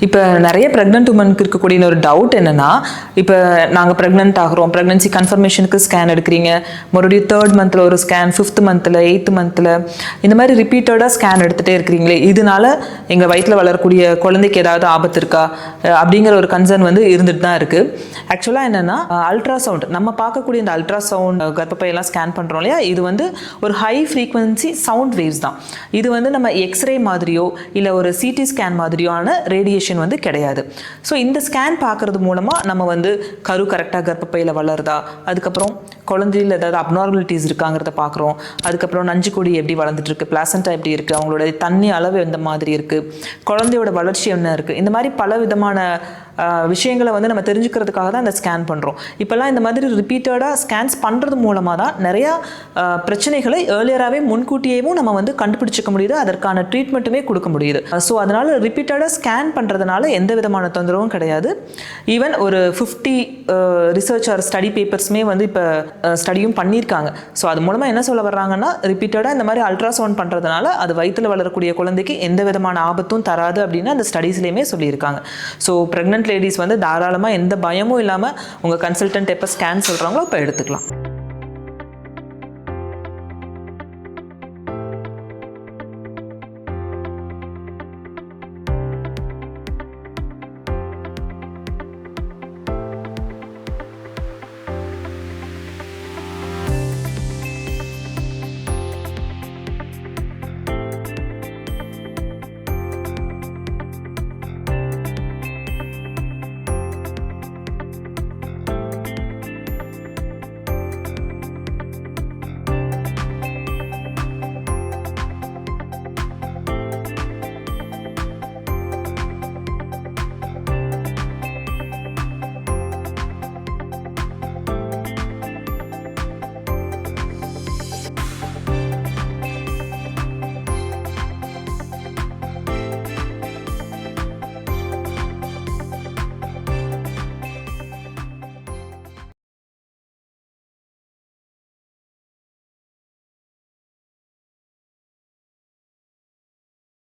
இப்போ நிறைய ப்ரெக்னென்ட் உமனுக்கு இருக்கக்கூடிய ஒரு டவுட் என்னன்னா, இப்போ நாங்கள் ப்ரெக்னென்ட் ஆகிறோம், ப்ரெக்னன்சி கன்ஃபர்மேஷனுக்கு ஸ்கேன் எடுக்கிறீங்க, மறுபடியும் 3rd மந்தில் ஒரு ஸ்கேன், 5th மந்தில், 8th மந்தில், இந்த மாதிரி ரிப்பீட்டடாக ஸ்கேன் எடுத்துகிட்டே இருக்கிறீங்களே, இதனால எங்கள் வயிற்றில் வளரக்கூடிய குழந்தைக்கு ஏதாவது ஆபத்து இருக்கா அப்படிங்கிற ஒரு கன்சர்ன் வந்து இருந்துட்டு தான் இருக்குது. ஆக்சுவலாக என்னென்னா, அல்ட்ராசவுண்ட் நம்ம பார்க்கக்கூடிய இந்த அல்ட்ராசவுண்ட் கர்ப்பப்பையெல்லாம் ஸ்கேன் பண்ணுறோம் இல்லையா, இது வந்து ஒரு ஹை ஃப்ரீக்வன்சி சவுண்ட் வேவ்ஸ் தான். இது வந்து நம்ம எக்ஸ்ரே மாதிரியோ இல்லை ஒரு சிடி ஸ்கேன் மாதிரியான ரேடியேஷன் வந்து கிடையாது. ஸோ இந்த ஸ்கேன் பார்க்கறது மூலமாக நம்ம வந்து கரு கரெக்டாக கர்ப்பப்பையில் வளருதா, அதுக்கப்புறம் குழந்தையில் ஏதாவது அப்நார்மலிட்டிஸ் இருக்காங்கிறத பார்க்குறோம். அதுக்கப்புறம் நஞ்சுக்கொடி எப்படி வளர்ந்துட்டு இருக்கு, பிளாசண்டா எப்படி இருக்குது, அவங்களோட தண்ணி அளவு எந்த மாதிரி இருக்குது, குழந்தையோட வளர்ச்சி என்ன இருக்குது, இந்த மாதிரி பல விதமான விஷயங்களை வந்து நம்ம தெரிஞ்சுக்கிறதுக்காக தான் இந்த ஸ்கேன் பண்ணுறோம். இப்போல்லாம் இந்த மாதிரி ரிப்பீட்டடாக ஸ்கேன்ஸ் பண்ணுறது மூலமாக தான் நிறையா பிரச்சனைகளை ஏர்லியராகவே முன்கூட்டியேவும் நம்ம வந்து கண்டுபிடிச்சிக்க முடியுது, அதற்கான ட்ரீட்மெண்ட்டுமே கொடுக்க முடியுது. ஸோ அதனால் ரிப்பீட்டடாக ஸ்கேன் பண்ணுறதுனால எந்த விதமான தொந்தரவும் கிடையாது. ஈவன் ஒரு 50 ரிசர்ச் ஆர் ஸ்டடி பேப்பர்ஸுமே வந்து இப்போ ஸ்டடியும் பண்ணியிருக்காங்க. ஸோ அது மூலமாக என்ன சொல்ல வர்றாங்கன்னா, ரிப்பீட்டடாக இந்த மாதிரி அல்ட்ராசவுண்ட் பண்ணுறதுனால அது வயிற்றில் வளரக்கூடிய குழந்தைக்கு எந்த விதமான ஆபத்தும் தராது அப்படின்னு அந்த ஸ்டடீஸ்லேயுமே சொல்லியிருக்காங்க. ஸோ ப்ரெக்னென்ட் லேடிஸ் வந்து தாராளமாக எந்த பயமும் இல்லாமல் உங்கள் கன்சல்டன்ட் எப்போ ஸ்கேன் சொல்கிறாங்களோ அப்போ எடுத்துக்கலாம்.